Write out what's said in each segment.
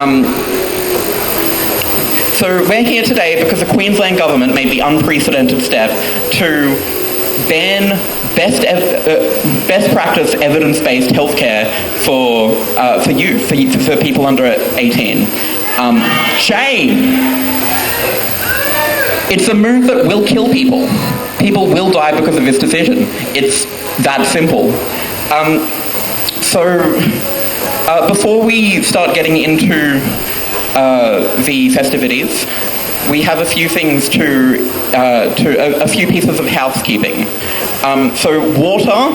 So we're here today because the Queensland Government made the unprecedented step to ban best practice evidence-based healthcare for youth, for people under 18. Shame. It's a move that will kill people. People will die because of this decision. It's that simple. Before we start getting into the festivities, we have a few things a few pieces of housekeeping. So water,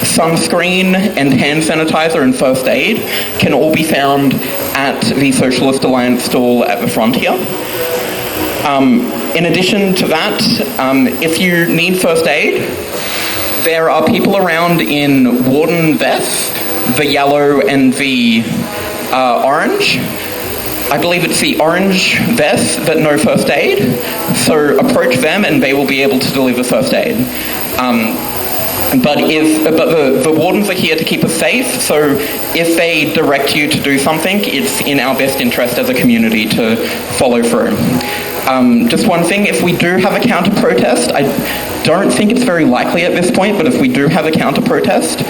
sunscreen, and hand sanitizer and first aid can all be found at the Socialist Alliance stall at the front here. In addition to that, if you need first aid, there are people around in warden vests, the yellow and the orange. I believe it's the orange vest that know first aid, so approach them and they will be able to deliver first aid. But the wardens are here to keep us safe, so if they direct you to do something, it's in our best interest as a community to follow through. Just one thing, if we do have a counter-protest, I don't think it's very likely at this point, but if we do have a counter-protest,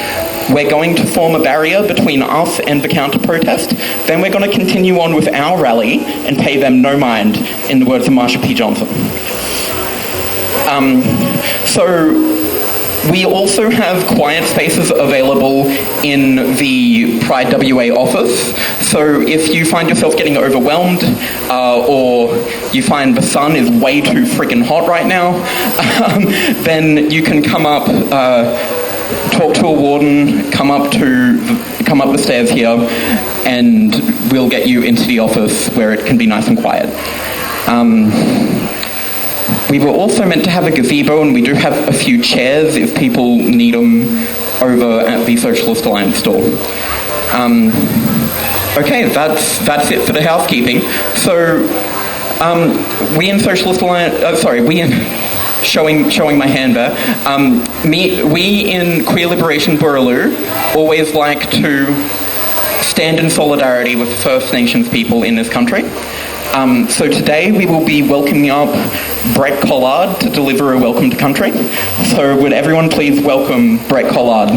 we're going to form a barrier between us and the counter-protest. Then we're going to continue on with our rally and pay them no mind, in the words of Marsha P. Johnson. We also have quiet spaces available in the Pride WA office. So if you find yourself getting overwhelmed or you find the sun is way too freaking hot right now, then you can come up, talk to a warden, come up the stairs here, and we'll get you into the office where it can be nice and quiet. We were also meant to have a gazebo, and we do have a few chairs if people need them over at the Socialist Alliance store. Okay, that's it for the housekeeping. So we in Socialist Alliance, showing my hand there. We in Queer Liberation Boorloo always like to stand in solidarity with the First Nations people in this country. So today we will be welcoming up Brett Collard to deliver a welcome to country. So would everyone please welcome Brett Collard.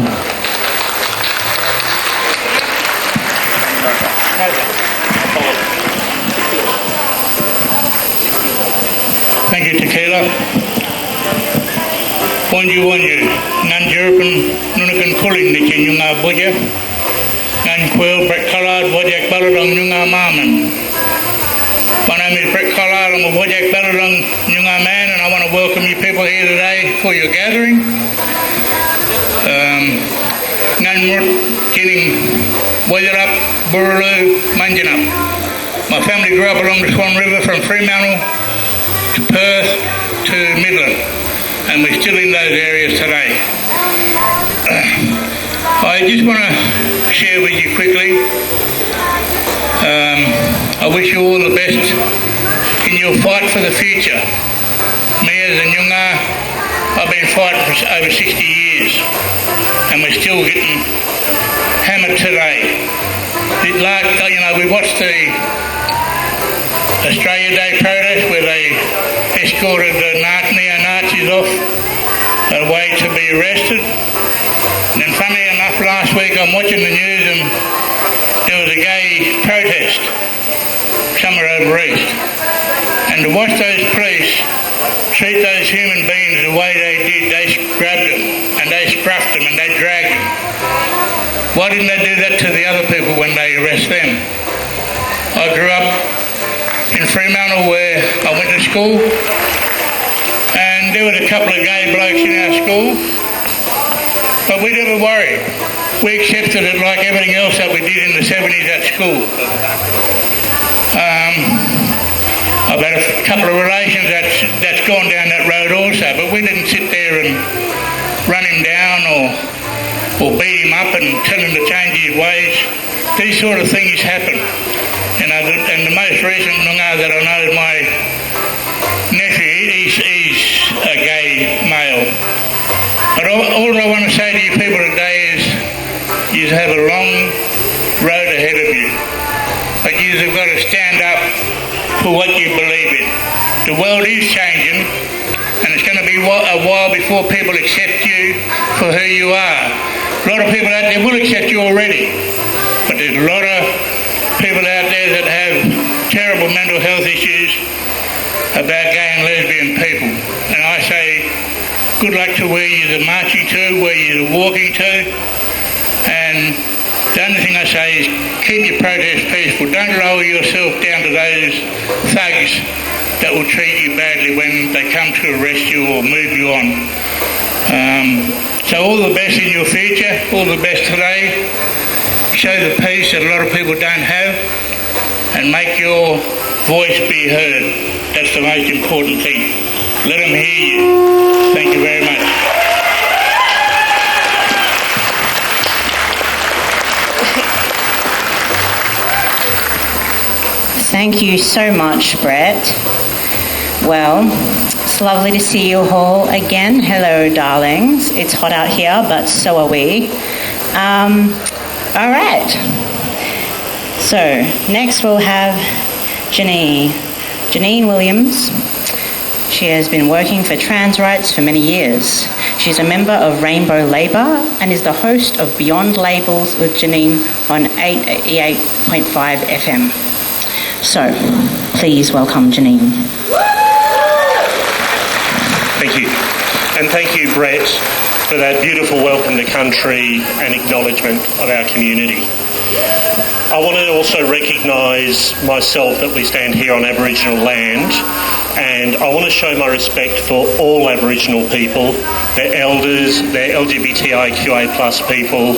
Thank you, Tequila. Wanju, Nanjurpan, Nunakan Kulin, the Kinyunga Buja, Nanquil, Brett Collard, Wajak Baladong, Nunga Marman. My name is Brett Collard. I'm a Wajak Baladong Nyunga man, and I want to welcome you people here today for your gathering. Nanmurt, Kinning, Wajarup, Boorloo, Manjinup. My family grew up along the Swan River from Fremantle to Perth to Midland, and we're still in those areas today. I just want to share with you quickly. I wish you all the best in your fight for the future. Me as a Nyunga, I've been fighting for over 60 years, and we're still getting hammered today. We watched the Australia Day protest where they escorted the neo-Nazis off away to be arrested. And then funny enough, last week I'm watching the news and there was a gay protest somewhere over east. And to watch those police treat those human beings the way they did, they grabbed them and they scruffed them and they dragged them. Why didn't they do that to the other people when they arrest them? I grew up in Fremantle where I went to school, and there was a couple of gay blokes in our school, but we never worried. We accepted it like everything else that we did in the 70s at school. I've had a couple of relations that's gone down that road also, but we didn't sit there and run him down or beat him up and tell him to change his ways. These sort of things happen. And the most recent Noongar that I know is my nephew. He's a gay male. But all I want to say to you people today is you have a long road ahead of you. But you you've got to stand up for what you believe in. The world is changing, and it's going to be a while before people accept you for who you are. A lot of people out there will accept you already, but there's a lot of people out there that have terrible mental health issues about gay and lesbian people. And I say, good luck to where you're marching to, where you're walking to. And the only thing I say is keep your protest peaceful. Don't lower yourself down to those thugs that will treat you badly when they come to arrest you or move you on. So all the best in your future, all the best today. Show the peace that a lot of people don't have, and make your voice be heard. That's the most important thing. Let them hear you. Thank you very much. Thank you so much, Brett. Well, it's lovely to see you all again. Hello, darlings. It's hot out here, but so are we. All right. So, next we'll have Janine Williams. She has been working for trans rights for many years. She's a member of Rainbow Labour and is the host of Beyond Labels with Janine on 88.5 FM. So, please welcome Janine. Thank you. And thank you, Brett, for that beautiful welcome to country and acknowledgement of our community. I want to also recognise myself that we stand here on Aboriginal land, and I want to show my respect for all Aboriginal people, their elders, their LGBTIQA+ people,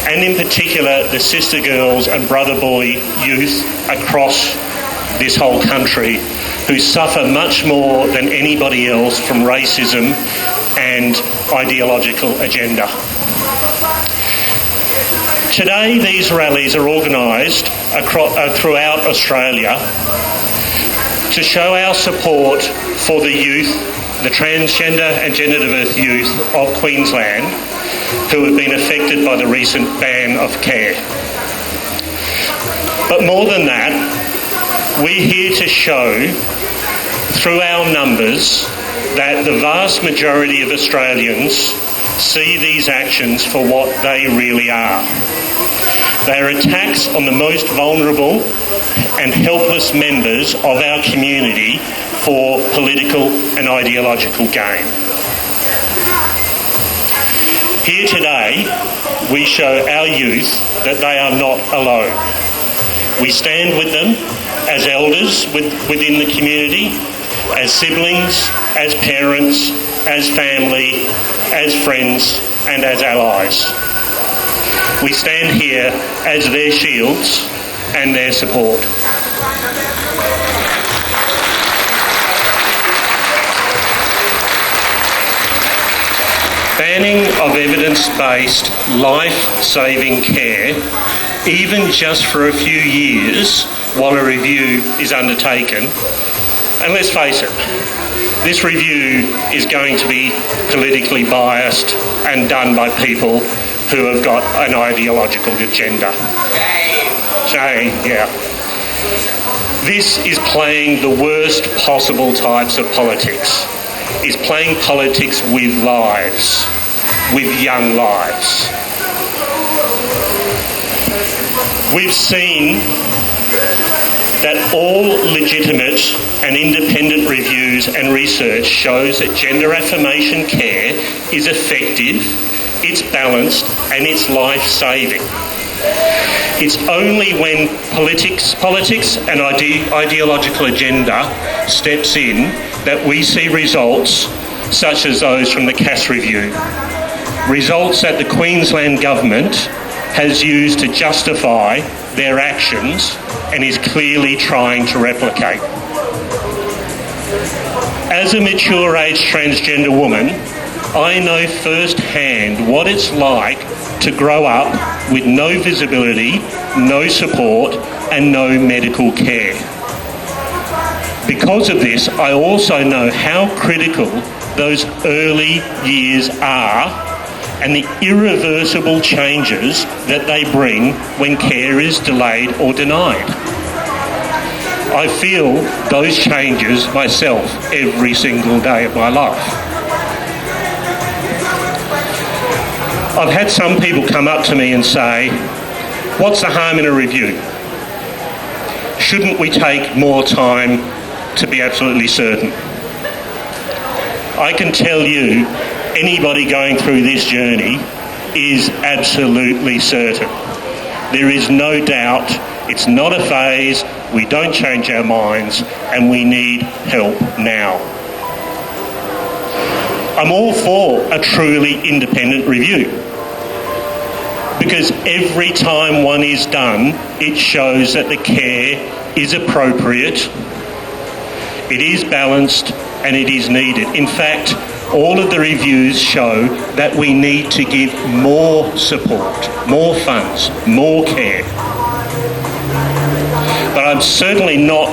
and in particular the sister girls and brother boy youth across this whole country who suffer much more than anybody else from racism and ideological agenda. Today, these rallies are organised throughout Australia to show our support for the youth, the transgender and gender diverse youth of Queensland who have been affected by the recent ban of care. But more than that, we're here to show through our numbers that the vast majority of Australians see these actions for what they really are. They are attacks on the most vulnerable and helpless members of our community for political and ideological gain. Here today, we show our youth that they are not alone. We stand with them as elders within the community, as siblings, as parents, as family, as friends, and as allies. We stand here as their shields and their support. Banning of evidence-based life-saving care, even just for a few years while a review is undertaken. And let's face it, this review is going to be politically biased and done by people who have got an ideological agenda. Shame, yeah. This is playing the worst possible types of politics. It's playing politics with lives, with young lives. We've seen that all legitimate and independent reviews and research shows that gender affirmation care is effective, it's balanced, and it's life-saving. It's only when politics and ideological agenda steps in that we see results such as those from the Cass Review. Results that the Queensland Government has used to justify their actions and is clearly trying to replicate. As a mature-age transgender woman, I know firsthand what it's like to grow up with no visibility, no support, and no medical care. Because of this, I also know how critical those early years are and the irreversible changes that they bring when care is delayed or denied. I feel those changes myself every single day of my life. I've had some people come up to me and say, "What's the harm in a review? Shouldn't we take more time to be absolutely certain?" I can tell you, anybody going through this journey is absolutely certain. There is no doubt it's not a phase, we don't change our minds, and we need help now. I'm all for a truly independent review, because every time one is done, it shows that the care is appropriate, it is balanced, and it is needed. In fact, all of the reviews show that we need to give more support, more funds, more care. But I'm certainly not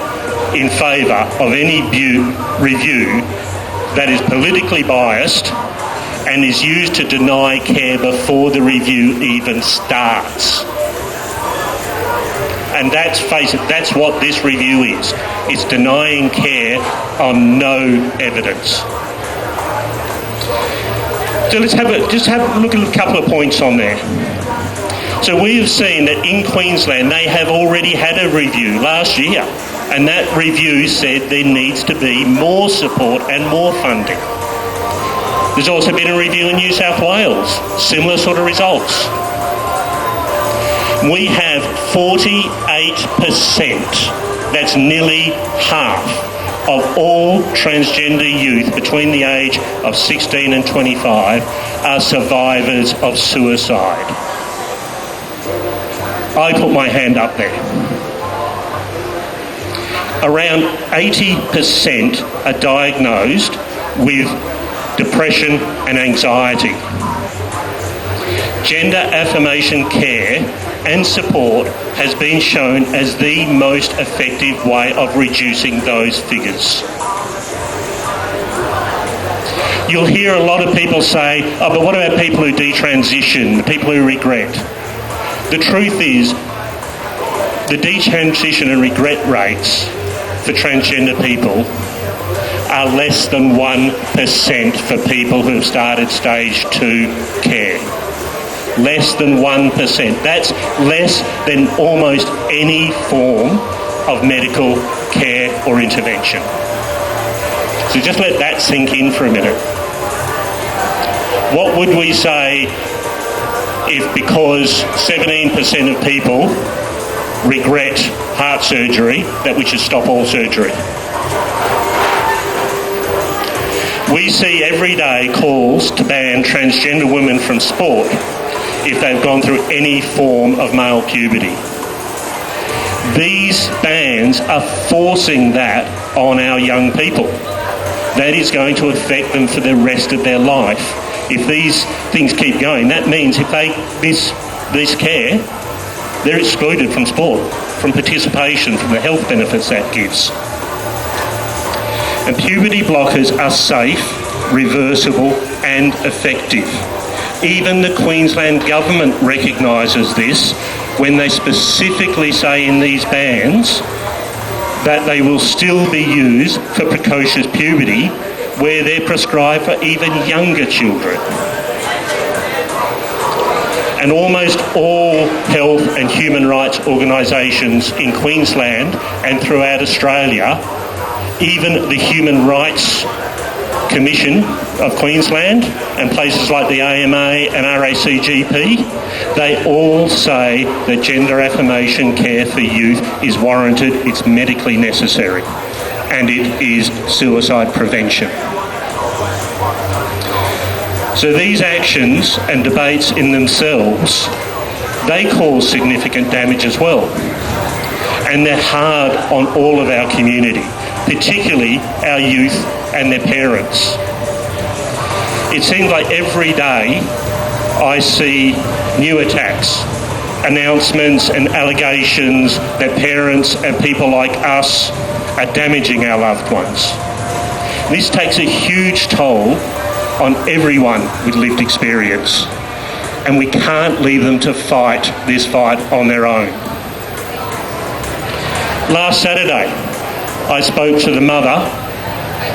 in favour of any review that is politically biased and is used to deny care before the review even starts. And face it, that's what this review is. It's denying care on no evidence. So let's have a look at a couple of points on there. So we have seen that in Queensland they have already had a review last year, and that review said there needs to be more support and more funding. There's also been a review in New South Wales, similar sort of results. We have 48%, that's nearly half, of all transgender youth between the age of 16 and 25 are survivors of suicide. I put my hand up there. Around 80% are diagnosed with depression and anxiety. Gender affirmation care and support has been shown as the most effective way of reducing those figures. You'll hear a lot of people say, "Oh, but what about people who detransition, the people who regret?" The truth is, the detransition and regret rates for transgender people are less than 1% for people who have started stage 2 care. Less than 1%. That's less than almost any form of medical care or intervention. So just let that sink in for a minute. What would we say if, because 17% of people regret heart surgery, that we should stop all surgery? We see every day calls to ban transgender women from sport if they've gone through any form of male puberty. These bans are forcing that on our young people. That is going to affect them for the rest of their life. If these things keep going, that means if they miss this care, they're excluded from sport, from participation, from the health benefits that gives. And puberty blockers are safe, reversible and effective. Even the Queensland government recognises this when they specifically say in these bans that they will still be used for precocious puberty where they're prescribed for even younger children. And almost all health and human rights organisations in Queensland and throughout Australia, even the Human Rights Commission of Queensland and places like the AMA and RACGP, they all say that gender affirmation care for youth is warranted, it's medically necessary, and it is suicide prevention. So these actions and debates in themselves, they cause significant damage as well. And they're hard on all of our community, particularly our youth and their parents. It seems like every day I see new attacks, announcements and allegations that parents and people like us are damaging our loved ones. This takes a huge toll on everyone with lived experience, and we can't leave them to fight this fight on their own. Last Saturday, I spoke to the mother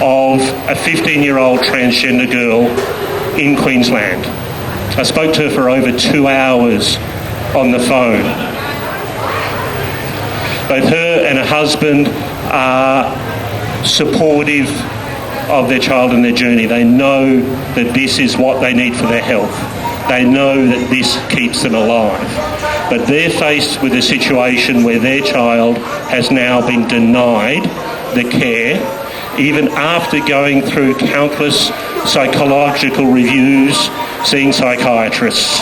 of a 15-year-old transgender girl in Queensland. I spoke to her for over 2 hours on the phone. Both her and her husband are supportive of their child and their journey. They know that this is what they need for their health. They know that this keeps them alive. But they're faced with a situation where their child has now been denied the care, even after going through countless psychological reviews, seeing psychiatrists.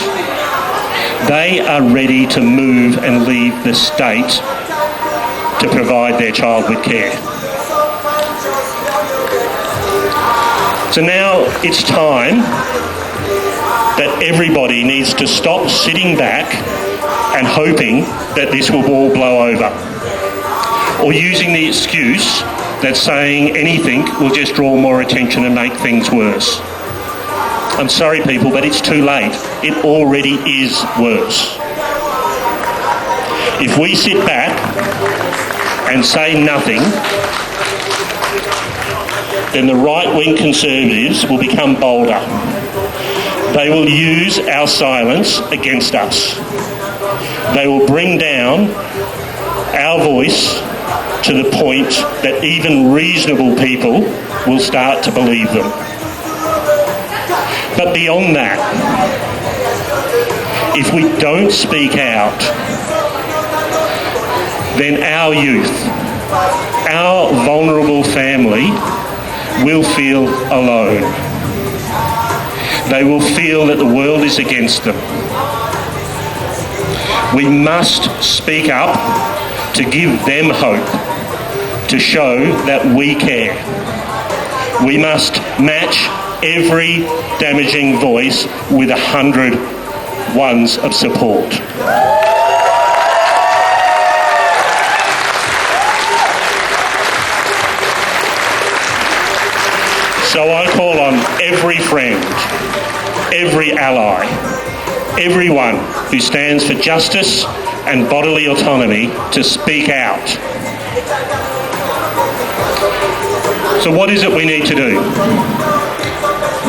They are ready to move and leave the state to provide their child with care. So now it's time that everybody needs to stop sitting back and hoping that this will all blow over, or using the excuse that saying anything will just draw more attention and make things worse. I'm sorry, people, but it's too late. It already is worse. If we sit back and say nothing, then the right-wing Conservatives will become bolder. They will use our silence against us. They will bring down our voice to the point that even reasonable people will start to believe them. But beyond that, if we don't speak out, then our youth, our vulnerable family, will feel alone. They will feel that the world is against them. We must speak up to give them hope, to show that we care. We must match every damaging voice with 100 ones of support. So I call on every friend, every ally, everyone who stands for justice and bodily autonomy to speak out. So what is it we need to do?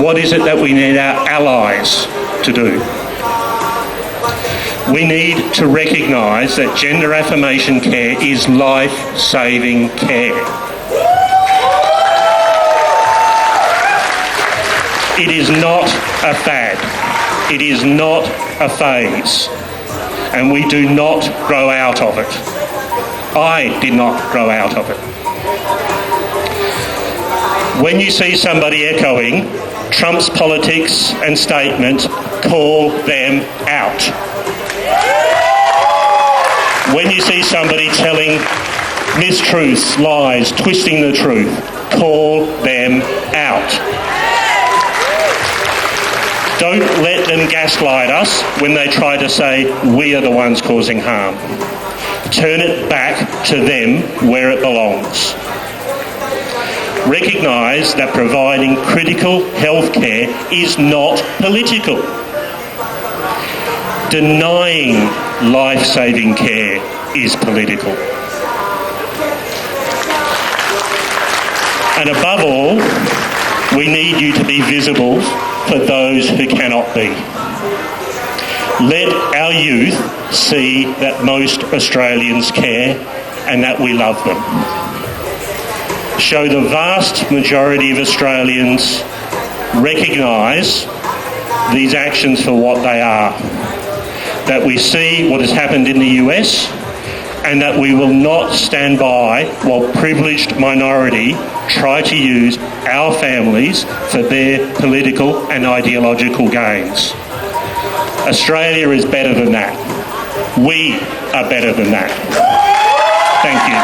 What is it that we need our allies to do? We need to recognise that gender affirmation care is life-saving care. It is not a fad. It is not a phase. And we do not grow out of it. I did not grow out of it. When you see somebody echoing Trump's politics and statement, call them out. When you see somebody telling mistruths, lies, twisting the truth, call them out. Don't let them gaslight us when they try to say we are the ones causing harm. Turn it back to them where it belongs. Recognise that providing critical health care is not political. Denying life-saving care is political. And above all, we need you to be visible for those who cannot be. Let our youth see that most Australians care and that we love them. Show the vast majority of Australians recognise these actions for what they are. That we see what has happened in the US and that we will not stand by while privileged minority try to use our families for their political and ideological gains. Australia is better than that. We are better than that. Thank you.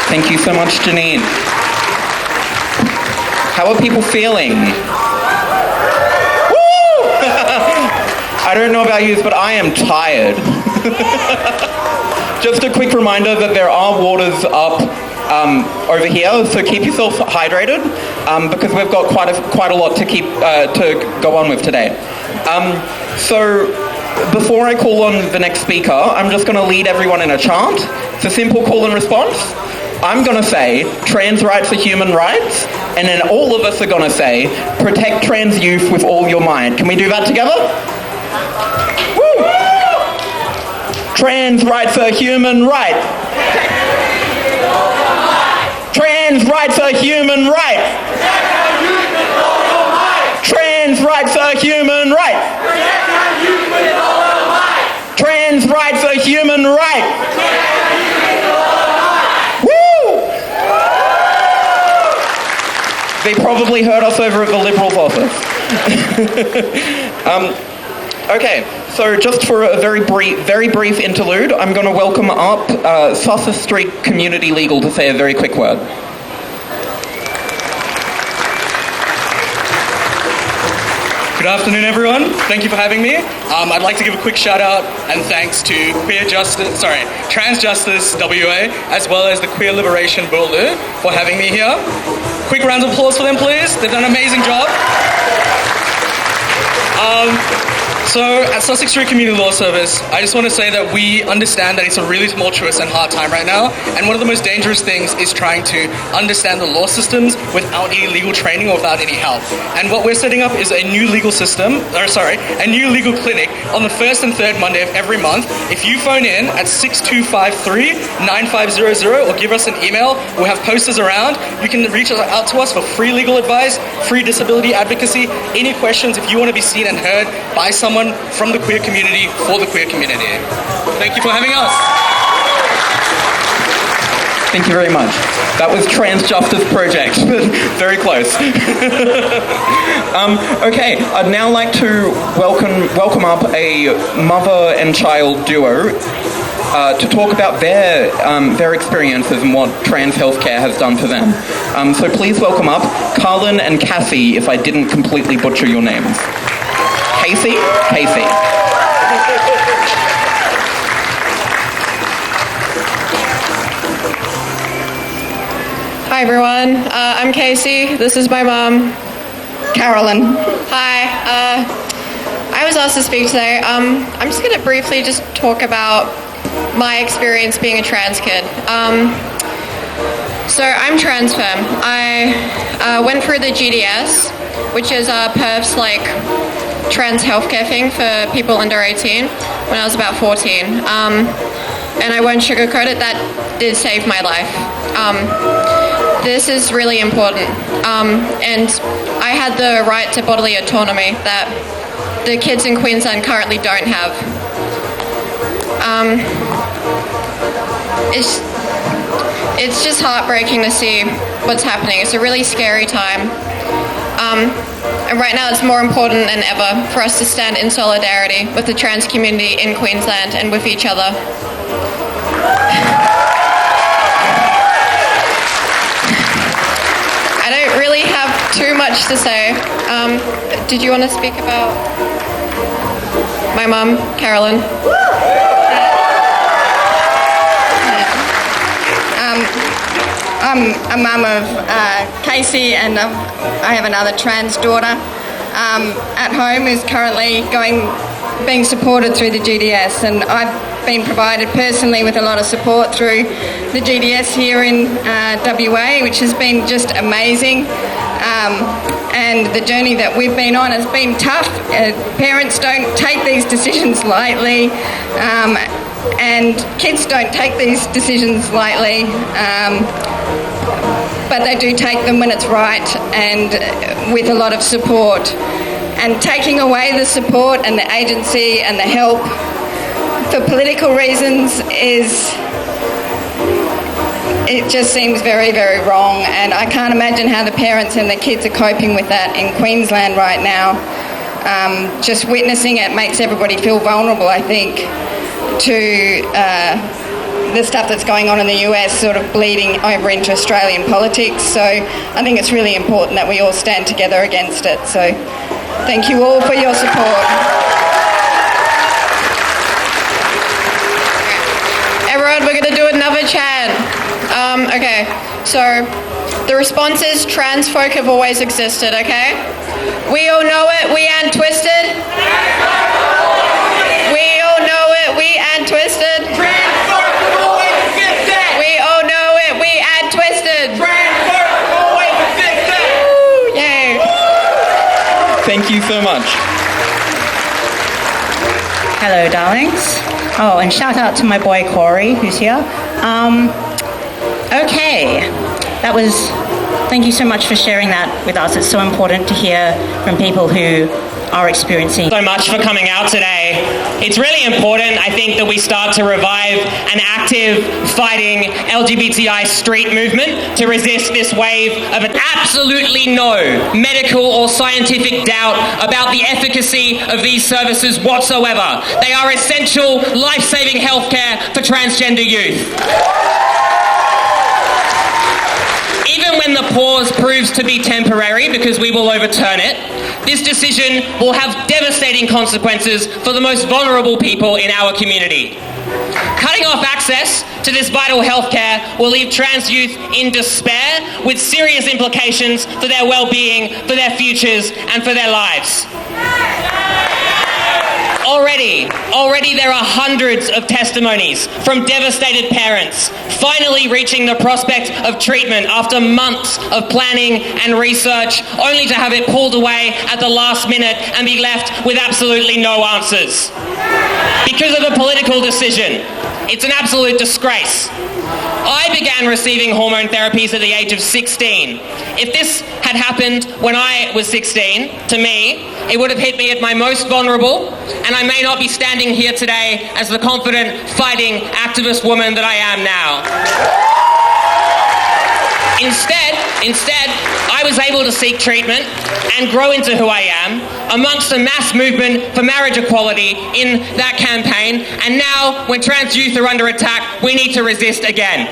Thank you so much, Janine. How are people feeling? Woo! I don't know about you, but I am tired. Just a quick reminder that there are waters up over here, so keep yourself hydrated because we've got quite a lot to keep to go on with today. So before I call on the next speaker, I'm just going to lead everyone in a chant. It's a simple call and response. I'm going to say, trans rights are human rights, and then all of us are going to say, protect trans youth with all your might. Can we do that together? Woo! Trans rights are human rights. Trans rights are human rights. Trans rights are human rights. Trans rights are human rights. Woo! They probably heard us over at the Liberals office. Okay, so just for a very brief interlude, I'm going to welcome up Sussex Street Community Legal to say a very quick word. Good afternoon, everyone. Thank you for having me. I'd like to give a quick shout out and thanks to Trans Justice WA, as well as the Queer Liberation Boorloo for having me here. Quick round of applause for them, please. They've done an amazing job. So at Sussex Street Community Law Service, I just want to say that we understand that it's a really tumultuous and hard time right now, and one of the most dangerous things is trying to understand the law systems without any legal training or without any help. And what we're setting up is a new legal clinic on the first and third Monday of every month. If you phone in at 6253-9500 or give us an email, we'll have posters around. You can reach out to us for free legal advice, free disability advocacy, any questions if you want to be seen and heard by someone from the queer community for the queer community. Thank you for having us. Thank you very much. That was Trans Justice Project. Very close. Okay, I'd now like to welcome up a mother and child duo to talk about their experiences and what trans healthcare has done for them. So please welcome up Carlin and Cassie, if I didn't completely butcher your names. Casey? Hi everyone, I'm Casey. This is my mom, Carolyn. Hi. I was asked to speak today. I'm just going to briefly just talk about my experience being a trans kid. So I'm trans femme. I went through the GDS, which is Perth's trans healthcare thing for people under 18 when I was about 14. And I won't sugarcoat it, that did save my life. This is really important. And I had the right to bodily autonomy that the kids in Queensland currently don't have. It's just heartbreaking to see what's happening. It's a really scary time. And right now it's more important than ever for us to stand in solidarity with the trans community in Queensland and with each other. I don't really have too much to say. Did you want to speak about my mum, Carolyn? I'm a mum of Casey, and I have another trans daughter at home who's currently being supported through the GDS, and I've been provided personally with a lot of support through the GDS here in WA, which has been just amazing. And the journey that we've been on has been tough. Parents don't take these decisions lightly, and kids don't take these decisions lightly. But they do take them when it's right and with a lot of support. And taking away the support and the agency and the help for political reasons it just seems very, very wrong. And I can't imagine how the parents and the kids are coping with that in Queensland right now. Just witnessing it makes everybody feel vulnerable, I think, to the stuff that's going on in the US sort of bleeding over into Australian politics. So I think it's really important that we all stand together against it. So thank you all for your support. Everyone, we're going to do another chant. Okay, so the response is trans folk have always existed, okay? We all know it, we ain't twisted. Thank you so much. Hello, darlings. Oh, and shout out to my boy Corey, who's here. Okay, thank you so much for sharing that with us. It's so important to hear from people who are experiencing. So much for coming out today. It's really important, I think, that we start to revive an active, fighting LGBTI street movement to resist this wave of absolutely no medical or scientific doubt about the efficacy of these services whatsoever. They are essential, life-saving healthcare for transgender youth. Even when the pause proves to be temporary, because we will overturn it, this decision will have devastating consequences for the most vulnerable people in our community. Cutting off access to this vital healthcare will leave trans youth in despair, with serious implications for their well-being, for their futures, and for their lives. Already there are hundreds of testimonies from devastated parents finally reaching the prospect of treatment after months of planning and research, only to have it pulled away at the last minute and be left with absolutely no answers. Because of a political decision. It's an absolute disgrace. I began receiving hormone therapies at the age of 16. If this had happened when I was 16, to me, it would have hit me at my most vulnerable, and I may not be standing here today as the confident, fighting, activist woman that I am now. Instead, I was able to seek treatment and grow into who I am amongst a mass movement for marriage equality in that campaign, and now, when trans youth are under attack, we need to resist again.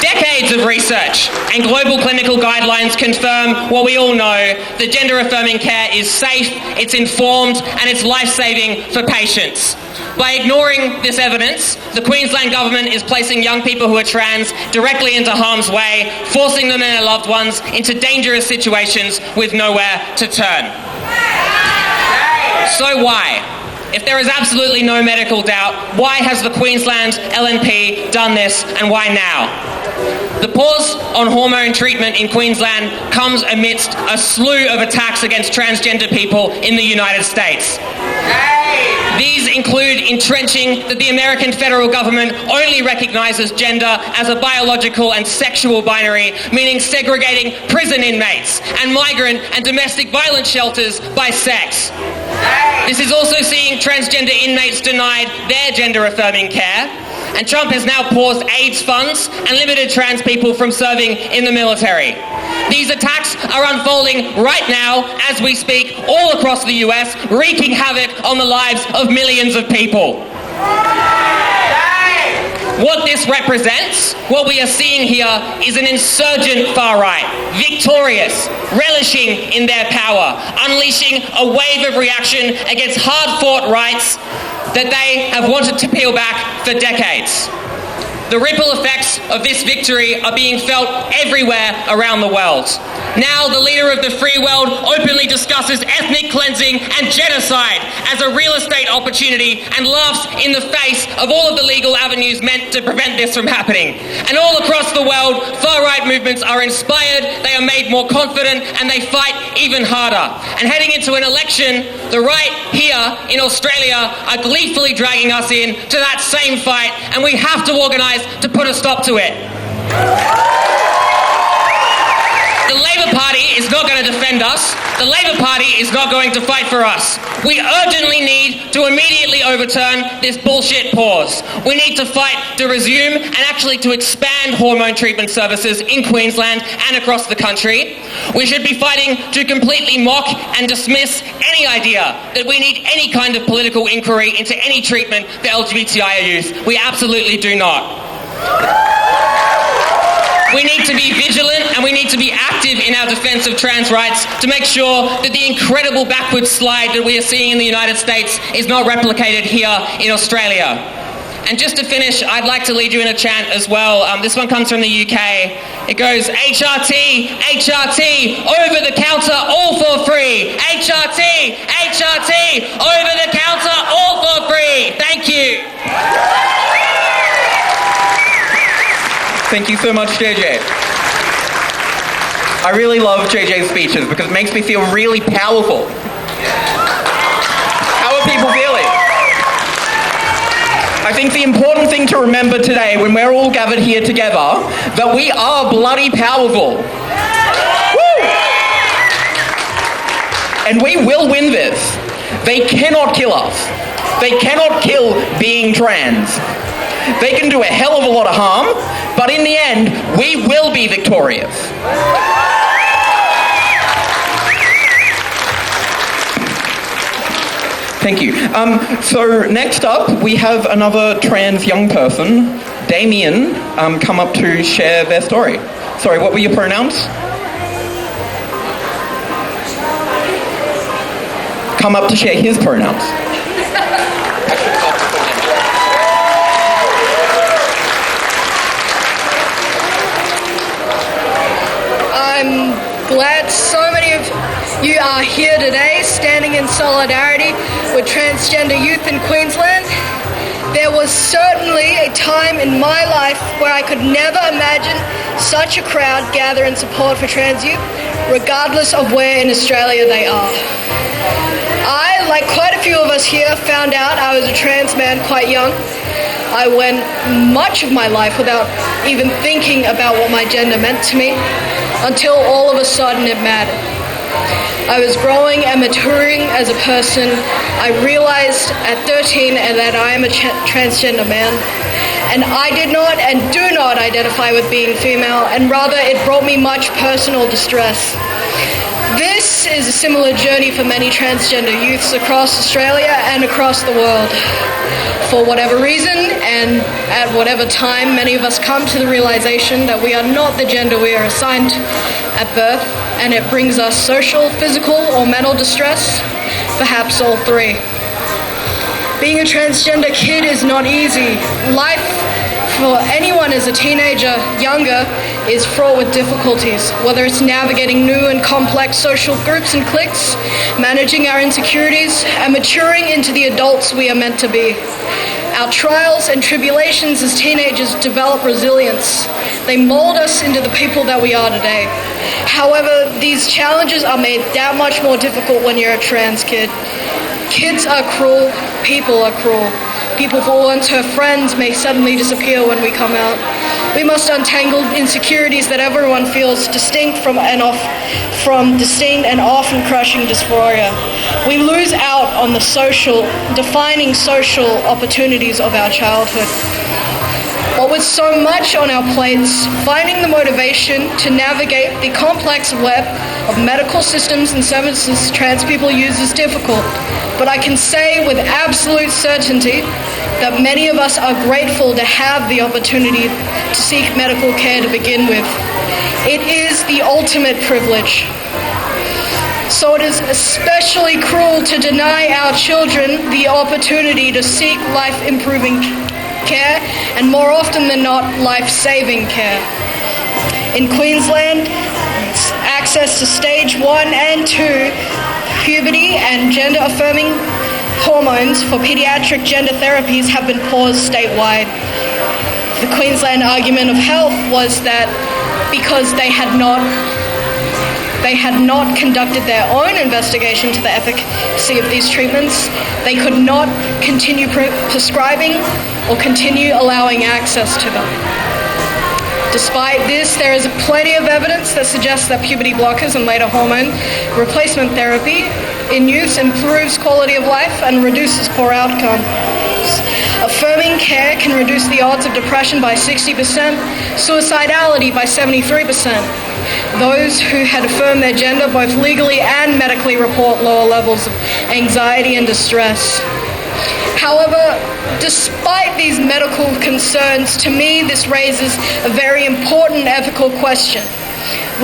Decades of research and global clinical guidelines confirm what we all know, that gender-affirming care is safe, it's informed, and it's life-saving for patients. By ignoring this evidence, the Queensland Government is placing young people who are trans directly into harm's way, forcing them and their loved ones into dangerous situations with nowhere to turn. So why? If there is absolutely no medical doubt, why has the Queensland LNP done this, and why now? The pause on hormone treatment in Queensland comes amidst a slew of attacks against transgender people in the United States. These include entrenching that the American federal government only recognises gender as a biological and sexual binary, meaning segregating prison inmates and migrant and domestic violence shelters by sex. This is also seeing transgender inmates denied their gender-affirming care, and Trump has now paused AIDS funds and limited trans people from serving in the military. These attacks are unfolding right now as we speak all across the US, wreaking havoc on the lives of millions of people. What this represents, what we are seeing here, is an insurgent far-right, victorious, relishing in their power, unleashing a wave of reaction against hard-fought rights that they have wanted to peel back for decades. The ripple effects of this victory are being felt everywhere around the world. Now the leader of the free world openly discusses ethnic cleansing and genocide as a real estate opportunity and laughs in the face of all of the legal avenues meant to prevent this from happening. And all across the world, far-right movements are inspired, they are made more confident, and they fight even harder. And heading into an election, the right here in Australia are gleefully dragging us in to that same fight, and we have to organise to put a stop to it. The Labor Party is not going to defend us. The Labor Party is not going to fight for us. We urgently need to immediately overturn this bullshit pause. We need to fight to resume and actually to expand hormone treatment services in Queensland and across the country. We should be fighting to completely mock and dismiss any idea that we need any kind of political inquiry into any treatment for LGBTI youth. We absolutely do not. We need to be vigilant and we need to be active in our defence of trans rights to make sure that the incredible backward slide that we are seeing in the United States is not replicated here in Australia. And just to finish, I'd like to lead you in a chant as well. This one comes from the UK. It goes, HRT, HRT, over the counter, all for free. HRT, HRT, over the counter, all for free. Thank you. Thank you so much, JJ. I really love JJ's speeches because it makes me feel really powerful. How are people feeling? I think the important thing to remember today when we're all gathered here together, that we are bloody powerful. Woo! And we will win this. They cannot kill us. They cannot kill being trans. They can do a hell of a lot of harm, but in the end, we will be victorious. Thank you. So next up, we have another trans young person, Damien, come up to share their story. Sorry, what were your pronouns? Come up to share his pronouns. I'm glad so many of you are here today, standing in solidarity with transgender youth in Queensland. There was certainly a time in my life where I could never imagine such a crowd gather in support for trans youth, regardless of where in Australia they are. I, like quite a few of us here, found out I was a trans man quite young. I went much of my life without even thinking about what my gender meant to me, until all of a sudden it mattered. I was growing and maturing as a person. I realized at 13 that I am a transgender man, and I did not and do not identify with being female, and rather it brought me much personal distress. This is a similar journey for many transgender youths across Australia and across the world. For whatever reason and at whatever time, many of us come to the realization that we are not the gender we are assigned at birth, and it brings us social, physical, or mental distress, perhaps all three. Being a transgender kid is not easy. Life for anyone as a teenager, younger, is fraught with difficulties, whether it's navigating new and complex social groups and cliques, managing our insecurities, and maturing into the adults we are meant to be. Our trials and tribulations as teenagers develop resilience. They mold us into the people that we are today. However, these challenges are made that much more difficult when you're a trans kid. Kids are cruel, people are cruel. People who were once her friends may suddenly disappear when we come out. We must untangle insecurities that everyone feels distinct from distinct and often crushing dysphoria. We lose out on the defining social opportunities of our childhood. But with so much on our plates, finding the motivation to navigate the complex web of medical systems and services trans people use is difficult. But I can say with absolute certainty that many of us are grateful to have the opportunity to seek medical care to begin with. It is the ultimate privilege. So it is especially cruel to deny our children the opportunity to seek life-improving care, and more often than not, life-saving care. In Queensland, access to stage 1 and 2 puberty and gender-affirming hormones for paediatric gender therapies have been paused statewide. The Queensland argument of health was that because they had not conducted their own investigation to the efficacy of these treatments, they could not continue prescribing or continue allowing access to them. Despite this, there is plenty of evidence that suggests that puberty blockers and later hormone replacement therapy in youth improves quality of life and reduces poor outcomes. Affirming care can reduce the odds of depression by 60%, suicidality by 73%. Those who had affirmed their gender both legally and medically report lower levels of anxiety and distress. However, despite these medical concerns, to me this raises a very important ethical question.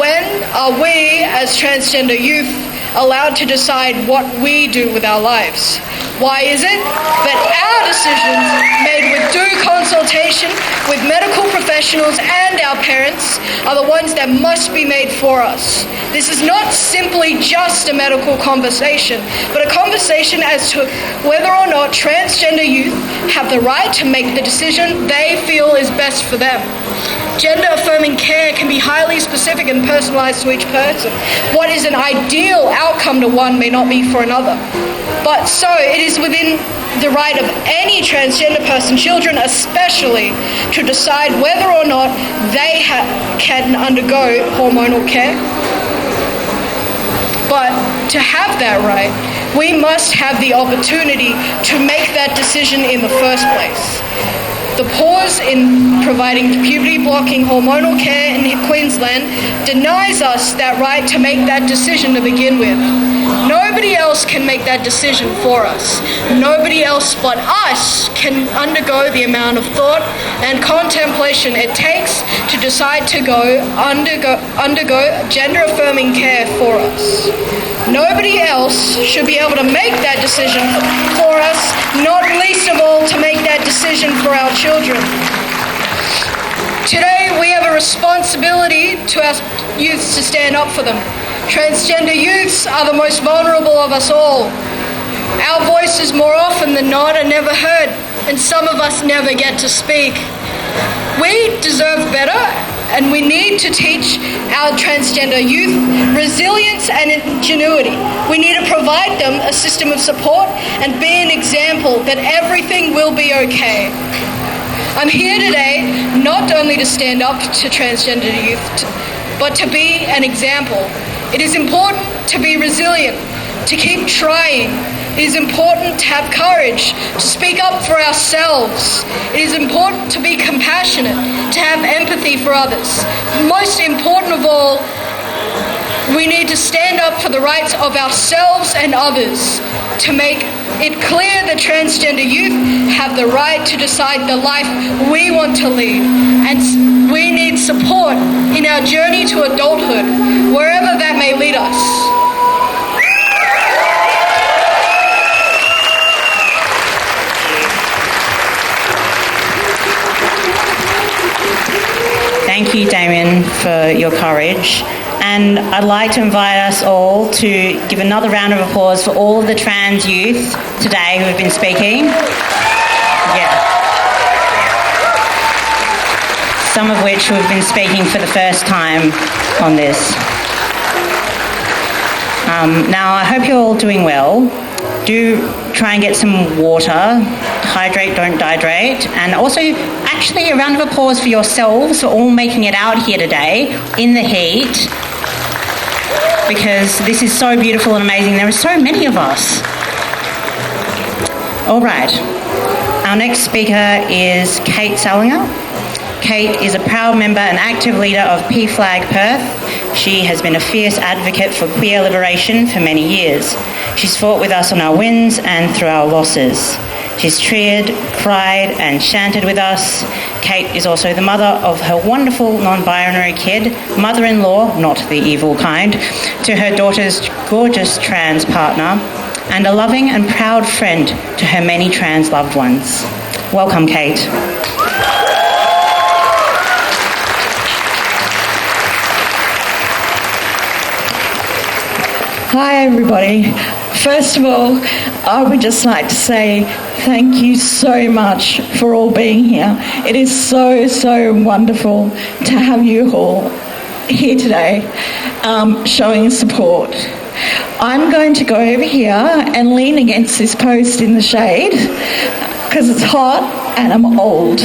When are we, as transgender youth, allowed to decide what we do with our lives? Why is it that our decisions, made with due consultation with medical professionals and our parents, are the ones that must be made for us? This is not simply just a medical conversation, but a conversation as to whether or not transgender youth have the right to make the decision they feel is best for them. Gender-affirming care can be highly specific and personalised to each person. What is an ideal outcome to one may not be for another. But so it is within the right of any transgender person, children especially, to decide whether or not they can undergo hormonal care. But to have that right, we must have the opportunity to make that decision in the first place. The pause in providing puberty-blocking hormonal care in Queensland denies us that right to make that decision to begin with. Nobody else can make that decision for us. Nobody else but us can undergo the amount of thought and contemplation it takes to decide to undergo gender-affirming care for us. Nobody else should be able to make that decision for us, not least of all to make that decision for our children. Today we have a responsibility to our youths to stand up for them. Transgender youths are the most vulnerable of us all. Our voices more often than not are never heard, and some of us never get to speak. We deserve better, and we need to teach our transgender youth resilience and ingenuity. We need to provide them a system of support and be an example that everything will be okay. I'm here today not only to stand up to transgender youth, but to be an example. It is important to be resilient, to keep trying. It is important to have courage, to speak up for ourselves. It is important to be compassionate, to have empathy for others. Most important of all, we need to stand up for the rights of ourselves and others, to make it clear that transgender youth have the right to decide the life we want to lead. And we need support in our journey to adulthood, wherever that may lead us. Thank you, Damien, for your courage. And I'd like to invite us all to give another round of applause for all of the trans youth today who have been speaking. Some of which who have been speaking for the first time on this. Now, I hope you're all doing well. Do try and get some water. Hydrate, don't dehydrate. And also, actually, a round of applause for yourselves for all making it out here today in the heat, because this is so beautiful and amazing. There are so many of us. All right. Our next speaker is Kate Salinger. Kate is a proud member and active leader of PFLAG Perth. She has been a fierce advocate for queer liberation for many years. She's fought with us on our wins and through our losses. She's cheered, cried and chanted with us. Kate is also the mother of her wonderful non-binary kid, mother-in-law, not the evil kind, to her daughter's gorgeous trans partner, and a loving and proud friend to her many trans loved ones. Welcome, Kate. Hi everybody. First of all, I would just like to say thank you so much for all being here. It is so wonderful to have you all here today showing support. I'm going to go over here and lean against this post in the shade because it's hot and I'm old.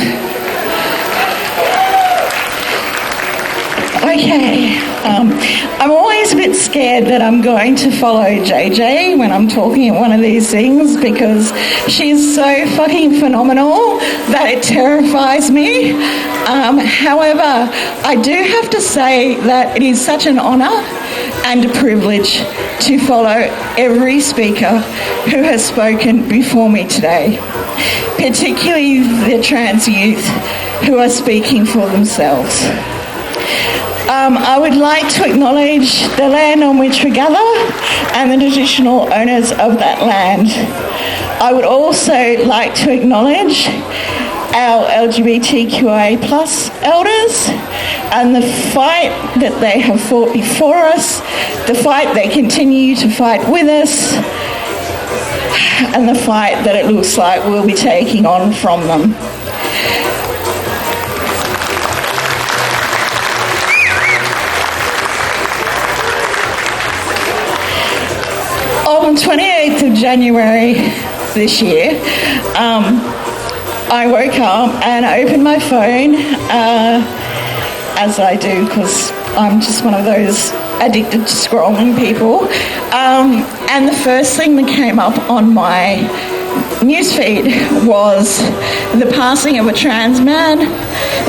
Okay, I'm always a bit scared that I'm going to follow JJ when I'm talking at one of these things because she's so fucking phenomenal that it terrifies me. However, I do have to say that it is such an honour and a privilege to follow every speaker who has spoken before me today, particularly the trans youth who are speaking for themselves. I would like to acknowledge the land on which we gather and the traditional owners of that land. I would also like to acknowledge our LGBTQIA+ elders and the fight that they have fought before us, the fight they continue to fight with us, and the fight that it looks like we'll be taking on from them. On the 28th of January this year, I woke up and I opened my phone, as I do because I'm just one of those addicted to scrolling people, and the first thing that came up on my newsfeed was the passing of a trans man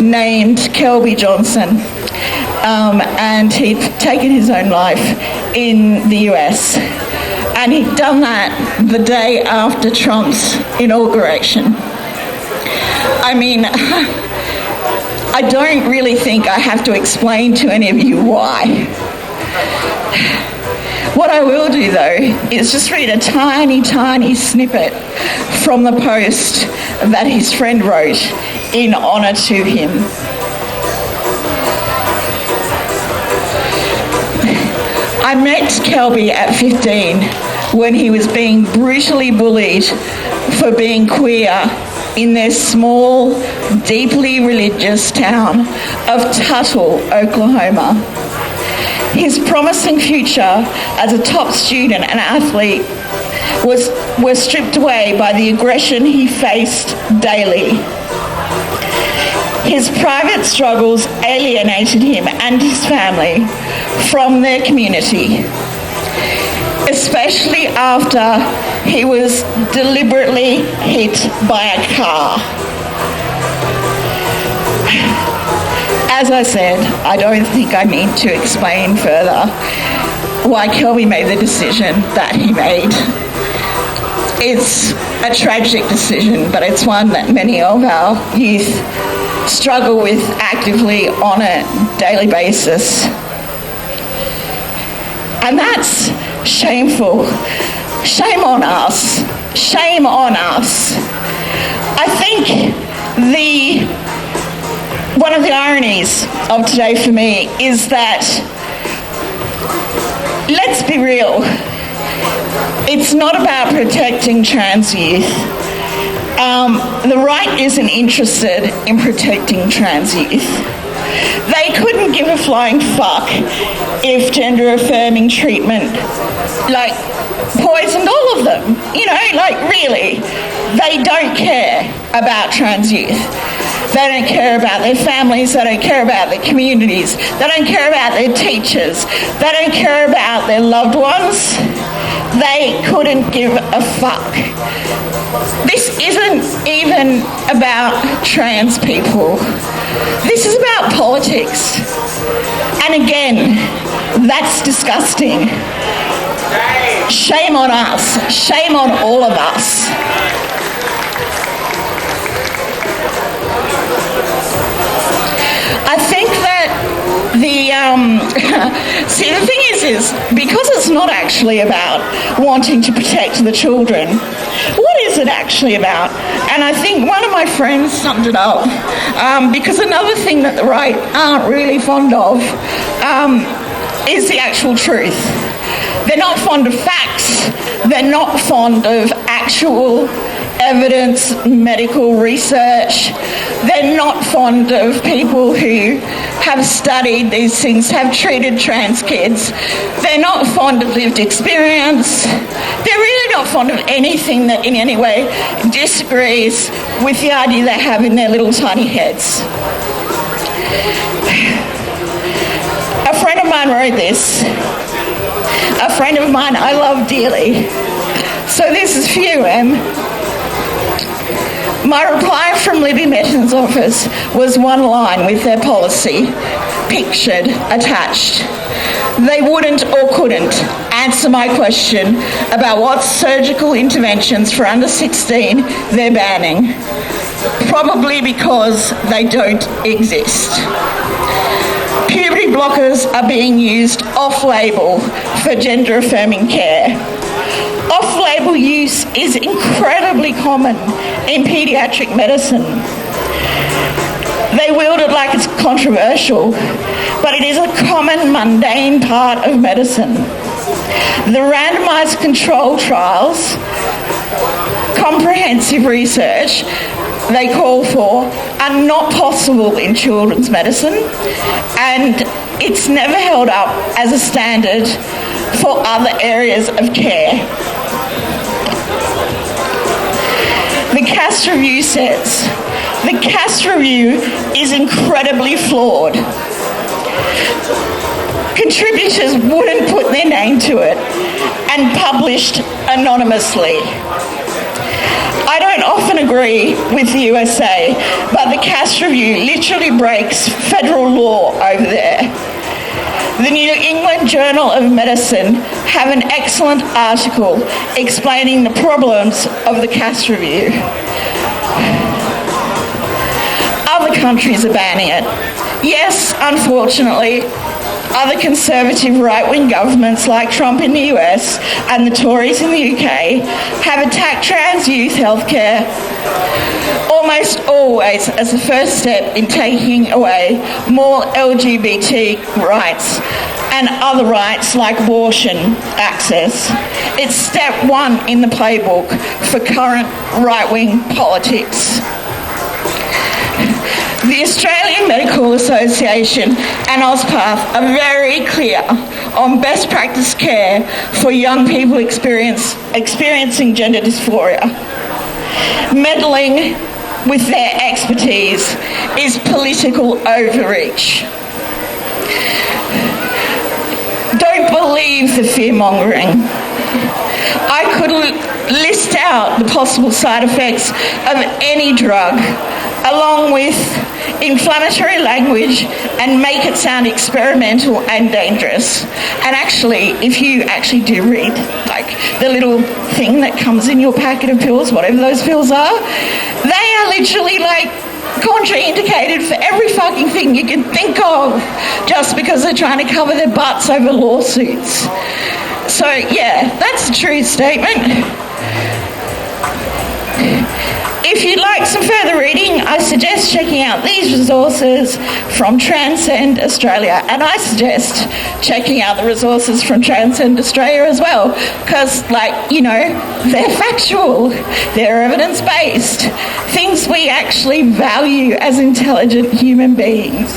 named Kelby Johnson, and he'd taken his own life in the US. And he'd done that the day after Trump's inauguration. I mean, I don't really think I have to explain to any of you why. What I will do, though, is just read a tiny, tiny snippet from the post that his friend wrote in honour to him. I met Kelby at 15 when he was being brutally bullied for being queer in their small, deeply religious town of Tuttle, Oklahoma. His promising future as a top student and athlete was stripped away by the aggression he faced daily. His private struggles alienated him and his family from their community, especially after he was deliberately hit by a car. As I said, I don't think I need to explain further why Kelby made the decision that he made. It's a tragic decision, but it's one that many of our youth struggle with actively on a daily basis. And that's shameful. Shame on us. Shame on us. I think one of the ironies of today for me is that, let's be real, it's not about protecting trans youth. The right isn't interested in protecting trans youth. They couldn't give a flying fuck if gender-affirming treatment, poisoned all of them. Really. They don't care about trans youth. They don't care about their families. They don't care about their communities. They don't care about their teachers. They don't care about their loved ones. They couldn't give a fuck. This isn't even about trans people. This is about politics. And again, that's disgusting. Shame on us. Shame on all of us. I think that the thing is because it's not actually about wanting to protect the children, what is it actually about? And I think one of my friends summed it up, because another thing that the right aren't really fond of is the actual truth. They're not fond of facts. They're not fond of actual evidence, medical research. They're not fond of people who have studied these things, have treated trans kids. They're not fond of lived experience. They're really not fond of anything that in any way disagrees with the idea they have in their little tiny heads. A friend of mine wrote this. A friend of mine I love dearly. So this is for you, Em. My reply from Libby Metton's office was one line with their policy pictured attached. They wouldn't or couldn't answer my question about what surgical interventions for under 16 they're banning, probably because they don't exist. Puberty blockers are being used off-label for gender-affirming care. Off-label use is incredibly common in paediatric medicine. They wield it like it's controversial, but it is a common, mundane part of medicine. The randomised control trials, comprehensive research they call for, are not possible in children's medicine, and it's never held up as a standard for other areas of care. The Cass Review says, the Cass Review is incredibly flawed. Contributors wouldn't put their name to it and published anonymously. I don't often agree with the USA, but the Cass Review literally breaks federal law over there. The New England Journal of Medicine have an excellent article explaining the problems of the Cass Review. Other countries are banning it. Yes, unfortunately, other conservative right-wing governments like Trump in the US and the Tories in the UK have attacked trans youth healthcare almost always as the first step in taking away more LGBT rights and other rights like abortion access. It's step one in the playbook for current right-wing politics. The Australian Medical Association and AusPath are very clear on best practice care for young people experiencing gender dysphoria. Meddling with their expertise is political overreach. Don't believe the fear-mongering. I could list out the possible side effects of any drug, along with inflammatory language, and make it sound experimental and dangerous. And actually, if you actually do read like the little thing that comes in your packet of pills, whatever those pills are, they are literally like contraindicated for every fucking thing you can think of, just because they're trying to cover their butts over lawsuits. So yeah, that's a true statement. If you'd like some further reading, I suggest checking out these resources from Transcend Australia, and I suggest checking out the resources from Transcend Australia as well, because, like, you know, they're factual, they're evidence-based, things we actually value as intelligent human beings.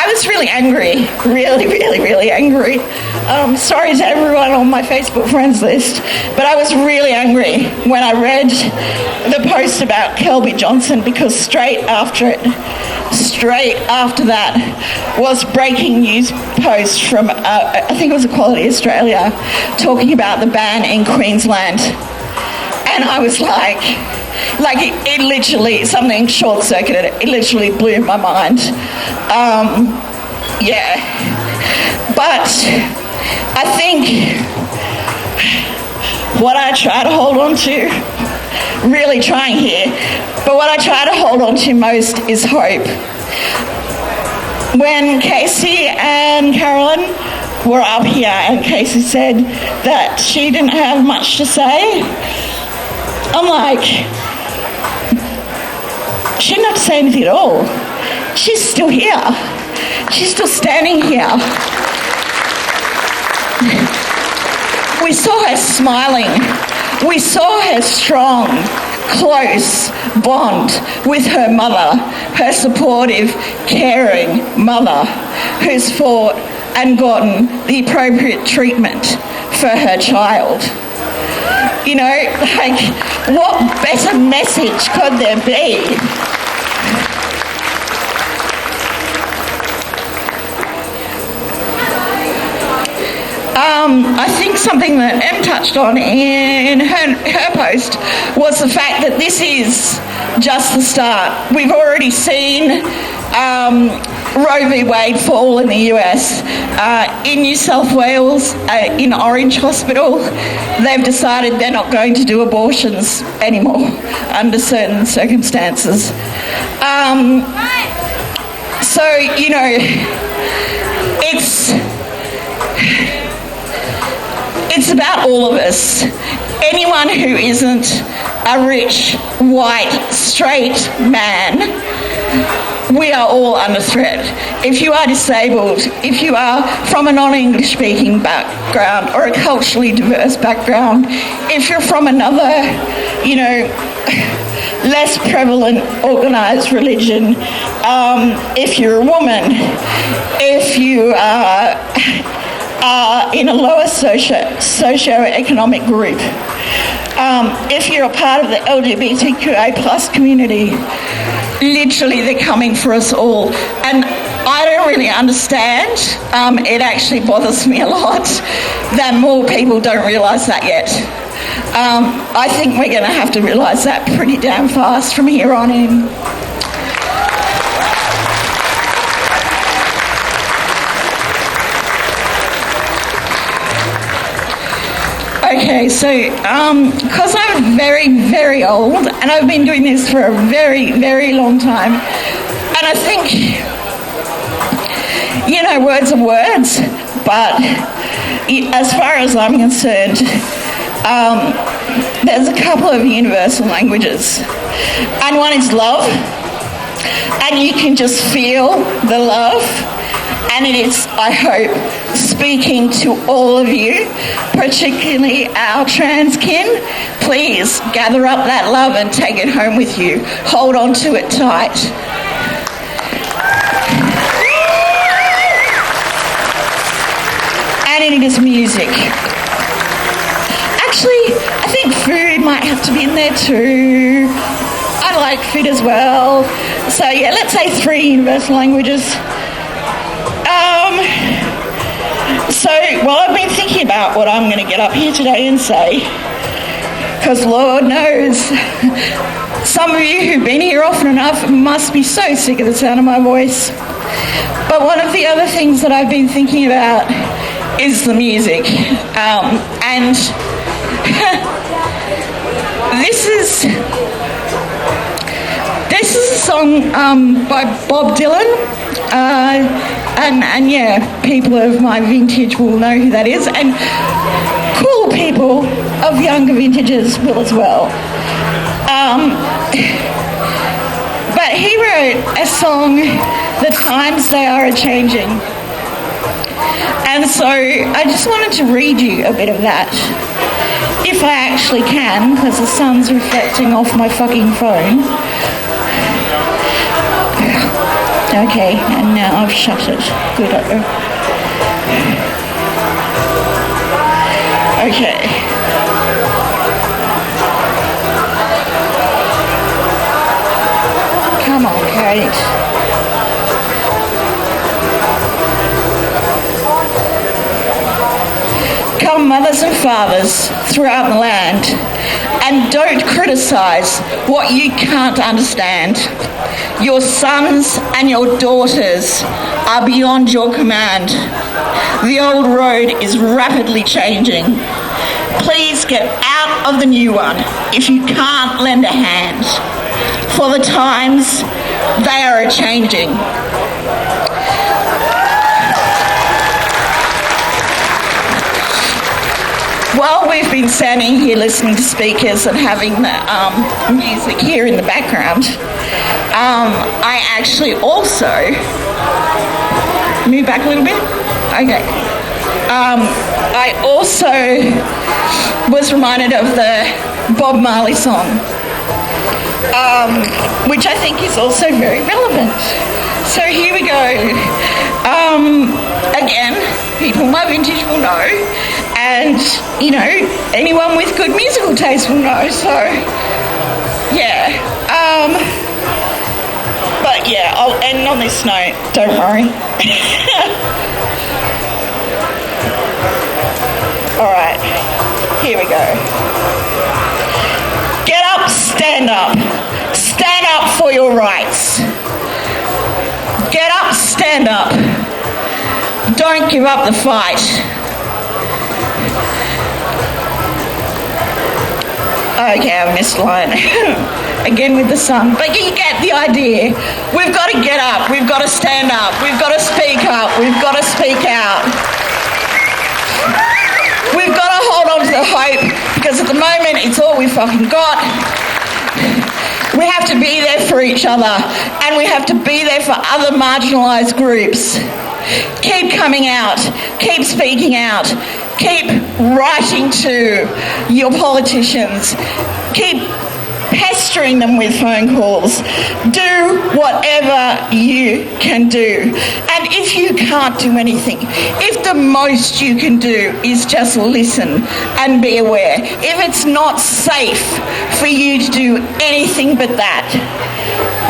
I was really angry, really angry. Sorry to everyone on my Facebook friends list, but I was really angry when I read the post about Kelby Johnson, because straight after that was breaking news post from, I think it was Equality Australia, talking about the ban in Queensland. And I was like it literally, something short-circuited it. It literally blew my mind. Yeah. But I think what I try to hold on to, really trying here, but what I try to hold on to most is hope. When Casey and Carolyn were up here and Casey said that she didn't have much to say, I'm like, she didn't have to say anything at all. She's still here. She's still standing here. We saw her smiling. We saw her strong, close bond with her mother, her supportive, caring mother, who's fought and gotten the appropriate treatment for her child. You know, like, what better message could there be? I think something that Em touched on in her post was the fact that this is just the start. We've already seen Roe v. Wade fall in the US. In New South Wales, in Orange Hospital, they've decided they're not going to do abortions anymore under certain circumstances. So, you know, it's about all of us. Anyone who isn't a rich, white, straight man, we are all under threat. If you are disabled, if you are from a non-English speaking background or a culturally diverse background, if you're from another, you know, less prevalent organised religion, if you're a woman, if you are in a lower socio-economic group, if you're a part of the LGBTQA plus community, literally they're coming for us all. And I don't really understand. It actually bothers me a lot that more people don't realise that yet. I think we're going to have to realise that pretty damn fast from here on in. Okay, so because I'm very, very old and I've been doing this for a very, very long time, and I think, you know, words are words, but as far as I'm concerned, there's a couple of universal languages, and one is love, and you can just feel the love, and it is, I hope, speaking to all of you, particularly our trans kin. Please gather up that love and take it home with you. Hold on to it tight. And it is music. Actually, I think food might have to be in there too. I like food as well. So yeah, let's say 3 universal languages. So, well, I've been thinking about what I'm going to get up here today and say, because Lord knows, some of you who've been here often enough must be so sick of the sound of my voice. But one of the other things that I've been thinking about is the music. And this is a song by Bob Dylan. And yeah, people of my vintage will know who that is, and cool people of younger vintages will as well. But he wrote a song, "The Times They Are A-Changing," and so I just wanted to read you a bit of that, if I actually can, because the sun's reflecting off my fucking phone. Okay, and now I've shut it. Good. Okay. Come on, Kate. Come, mothers and fathers throughout the land, and don't criticise what you can't understand. Your sons and your daughters are beyond your command. The old road is rapidly changing. Please get out of the new one if you can't lend a hand, for the times, they are a-changing. While we've been standing here listening to speakers and having the music here in the background, I actually also... Move back a little bit? Okay. I also was reminded of the Bob Marley song, which I think is also very relevant. So here we go. Again, people my vintage will know, and, you know, anyone with good musical taste will know, so, yeah. But, yeah, I'll end on this note, don't worry. All right, here we go. Get up, stand up. Stand up for your rights. Get up, stand up. Don't give up the fight. Okay, I missed a line. again with the sun. But you get the idea. We've got to get up. We've got to stand up. We've got to speak up. We've got to speak out. We've got to hold on to the hope, because at the moment it's all we fucking got. We have to be there for each other, and we have to be there for other marginalised groups. Keep coming out, keep speaking out, keep writing to your politicians, keep pestering them with phone calls. Do whatever you can do. And if you can't do anything, if the most you can do is just listen and be aware, if it's not safe for you to do anything but that,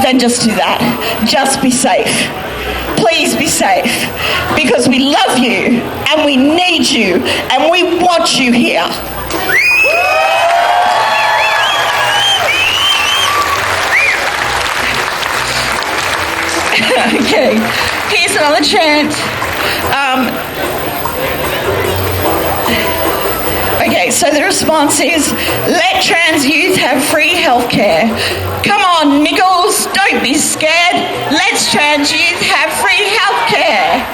then just do that. Just be safe. Please be safe, because we love you and we need you and we want you here. Okay, here's another chant. Okay, so the response is, let trans youth have free healthcare. Come on, Nichols, don't be scared. Let's trans youth have free healthcare.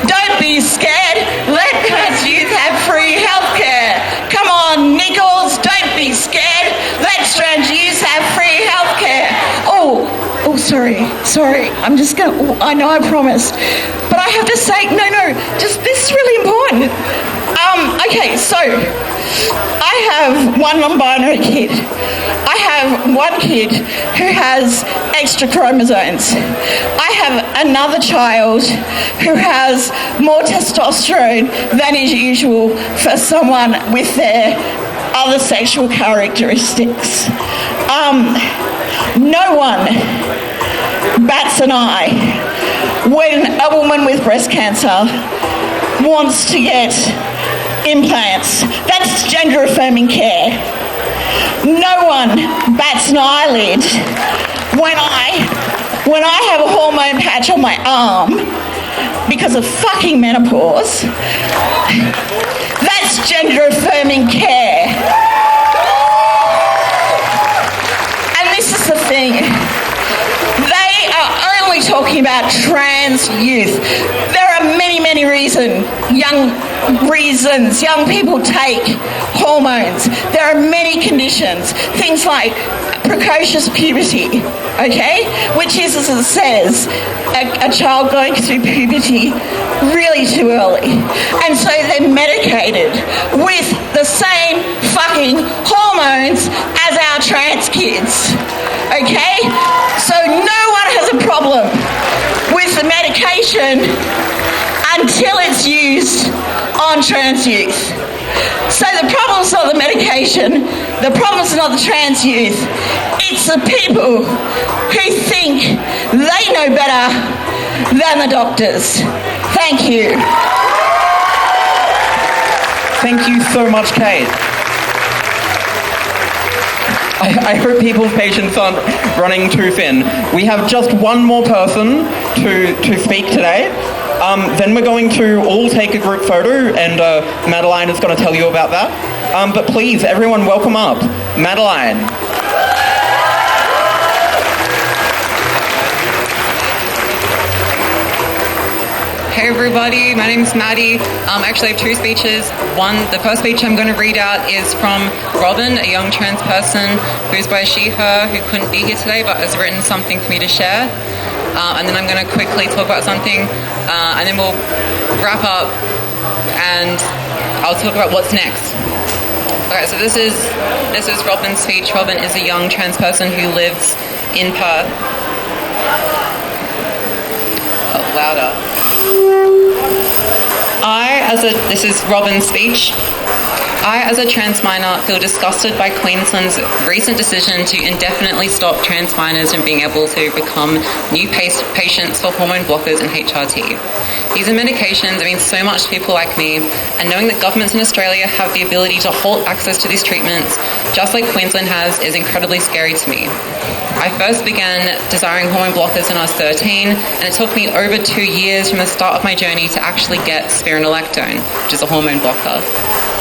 Don't be scared. Let trans youth have free healthcare. Come on, Nichols, don't be scared. Let's trans youth have free healthcare. Oh, sorry. I'm just going to, I know I promised. But I have to say, no, just this is really important. Okay, so I have one non-binary kid. I have one kid who has extra chromosomes. I have another child who has more testosterone than is usual for someone with their other sexual characteristics. No one bats an eye when a woman with breast cancer wants to get implants. That's gender affirming care. No one bats an eyelid when I have a hormone patch on my arm because of fucking menopause. That's gender affirming care. And this is the thing. They are only talking about trans youth. There are many reasons young people take hormones. There are many conditions, things like precocious puberty, okay, which is, as it says, a child going through puberty really too early, and so they're medicated with the same fucking hormones as our trans kids, okay? So no one has a problem with the medication until it's used on trans youth. So the problem's not the medication, the problem's not the trans youth, it's the people who think they know better than the doctors. Thank you. Thank you so much, Kate. I hope people's patience aren't running too thin. We have just one more person to speak today. Then we're going to all take a group photo, and Madeline is going to tell you about that. But please, everyone, welcome up Madeline. Hey everybody, my name's Maddie. Actually, I have two speeches. The first speech I'm going to read out is from Robin, a young trans person who's by she, her, who couldn't be here today but has written something for me to share. And then I'm going to quickly talk about something, and then we'll wrap up and I'll talk about what's next. Okay, so this is Robin's speech. Robin is a young trans person who lives in Perth. Oh, louder. This is Robin's speech. I, as a trans minor, feel disgusted by Queensland's recent decision to indefinitely stop trans minors from being able to become new patients for hormone blockers and HRT. These are medications that mean so much to people like me, and knowing that governments in Australia have the ability to halt access to these treatments, just like Queensland has, is incredibly scary to me. I first began desiring hormone blockers when I was 13, and it took me over 2 years from the start of my journey to actually get spironolactone, which is a hormone blocker.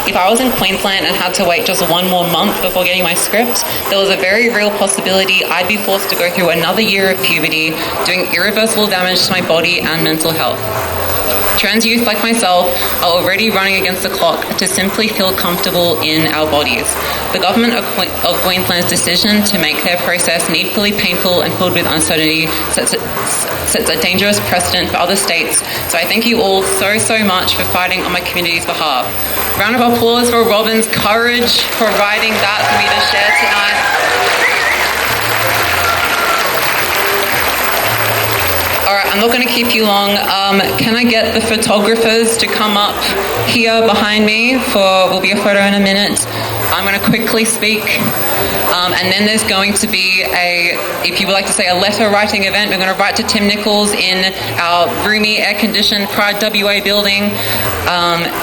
If I was in Queensland and had to wait just 1 more month before getting my script, there was a very real possibility I'd be forced to go through another year of puberty, doing irreversible damage to my body and mental health. Trans youth like myself are already running against the clock to simply feel comfortable in our bodies. The government of Queensland's decision to make their process needfully painful and filled with uncertainty sets a dangerous precedent for other states. So I thank you all so much for fighting on my community's behalf. Round of applause for Robin's courage for writing that for me to share tonight. All right, I'm not going to keep you long. Can I get the photographers to come up here behind me will be a photo in a minute. I'm going to quickly speak. And then there's going to be if you would like to say, a letter writing event. We're going to write to Tim Nichols in our roomy, air-conditioned Pride WA building.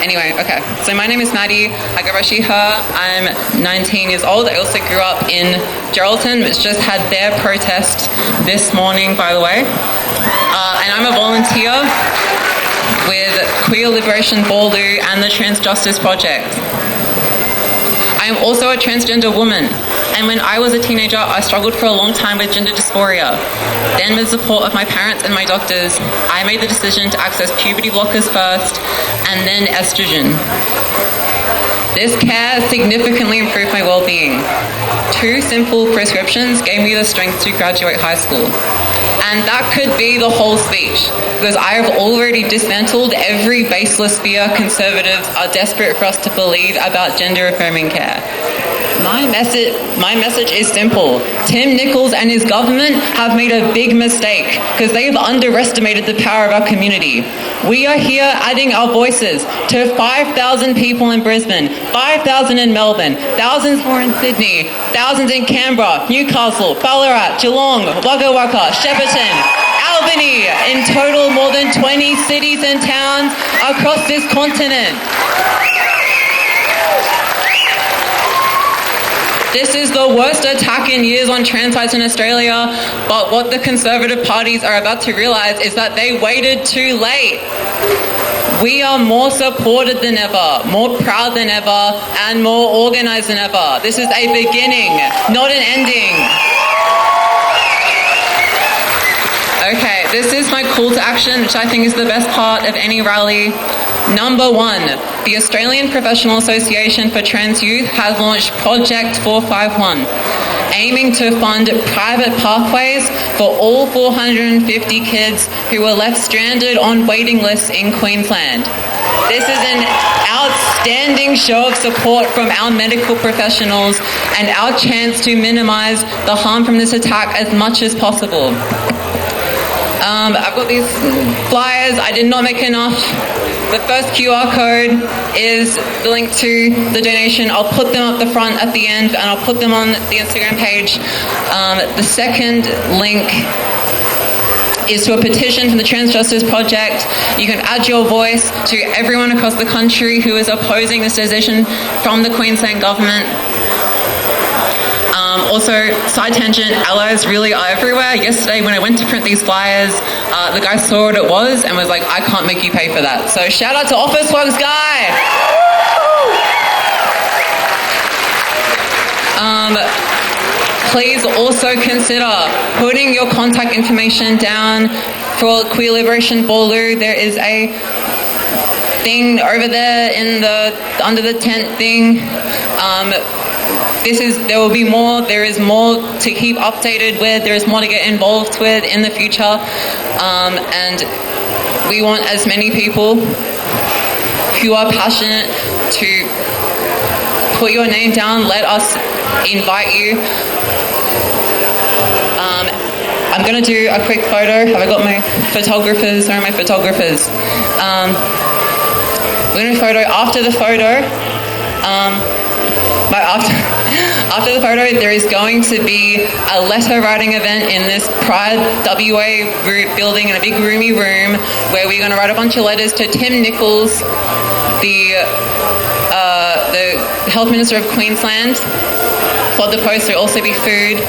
Anyway, okay. So my name is Maddie. I go by she, her. I'm 19 years old. I also grew up in Geraldton, which just had their protest this morning, by the way. And I'm a volunteer with Queer Liberation Boorloo and the Trans Justice Project. I am also a transgender woman, and when I was a teenager, I struggled for a long time with gender dysphoria. Then, with the support of my parents and my doctors, I made the decision to access puberty blockers first, and then estrogen. This care significantly improved my well-being. 2 simple prescriptions gave me the strength to graduate high school. And that could be the whole speech, because I have already dismantled every baseless fear conservatives are desperate for us to believe about gender-affirming care. My message is simple. Tim Nichols and his government have made a big mistake because they have underestimated the power of our community. We are here adding our voices to 5,000 people in Brisbane, 5,000 in Melbourne, thousands more in Sydney, thousands in Canberra, Newcastle, Ballarat, Geelong, Wagga Wagga, Shepparton, Albany, in total more than 20 cities and towns across this continent. This is the worst attack in years on trans rights in Australia, but what the Conservative parties are about to realise is that they waited too late. We are more supported than ever, more proud than ever, and more organised than ever. This is a beginning, not an ending. Okay, this is my call to action, which I think is the best part of any rally. Number 1, the Australian Professional Association for Trans Youth has launched Project 451, aiming to fund private pathways for all 450 kids who were left stranded on waiting lists in Queensland. This is an outstanding show of support from our medical professionals and our chance to minimise the harm from this attack as much as possible. I've got these flyers. I did not make enough. The first QR code is the link to the donation. I'll put them up the front at the end, and I'll put them on the Instagram page. The second link is to a petition from the Trans Justice Project. You can add your voice to everyone across the country who is opposing this decision from the Queensland government. Also, side tangent, allies really are everywhere. Yesterday when I went to print these flyers, the guy saw what it was and was like, I can't make you pay for that. So shout out to Officeworks guy! Please also consider putting your contact information down for Queer Liberation Boorloo. There is a thing over there under the tent thing. There will be more. There is more to keep updated with. There is more to get involved with in the future. And we want as many people who are passionate to put your name down. Let us invite you. I'm going to do a quick photo. Have I got my photographers? Where are my photographers? We're going to photo. After the photo, after the photo, there is going to be a letter writing event in this Pride WA building in a big roomy room where we're going to write a bunch of letters to Tim Nichols, the Health Minister of Queensland, for the post there will also be food.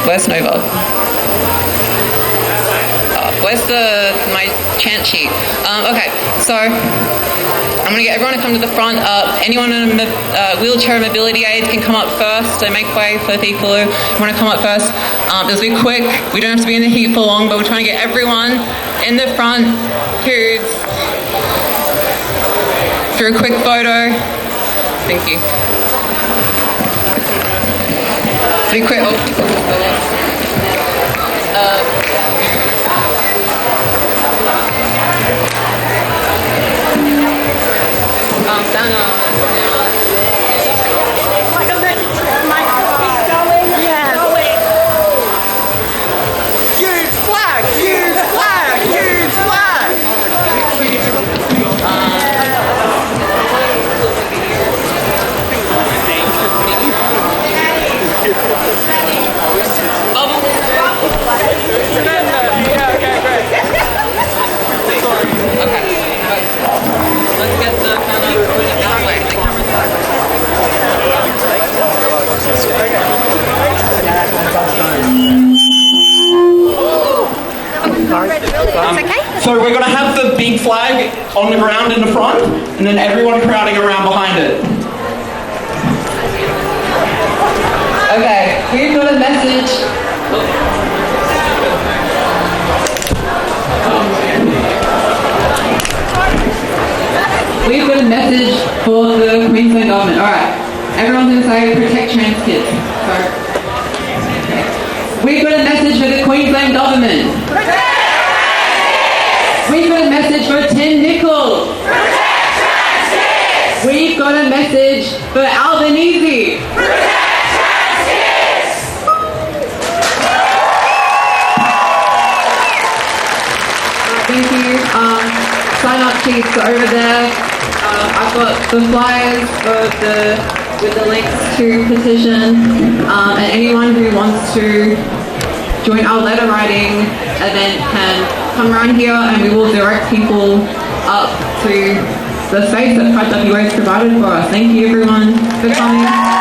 Where's Nova? Where's my chant sheet? Okay, so I'm going to get everyone to come to the front. Anyone in a wheelchair or mobility aids can come up first. So make way for people who want to come up first. This will be quick. We don't have to be in the heat for long, but we're trying to get everyone in the front who's through a quick photo. Thank you. Be quick. Stand up. So we're going to have the big flag on the ground in the front, and then everyone crowding around behind it. Okay, we've got a message. We've got a message for the Queensland government. Alright, everyone's going to say protect trans kids. Okay. We've got a message for the Queensland government. We've got a message for Tim Nichols. Protect trans kids! We've got a message for Albanese. Protect trans kids! Thank you. Sign-up sheets are over there. I've got the flyers with the links to petition, and anyone who wants to join our letter writing event can come around here and we will direct people up to the space that Pride WA has provided for us. Thank you everyone for coming.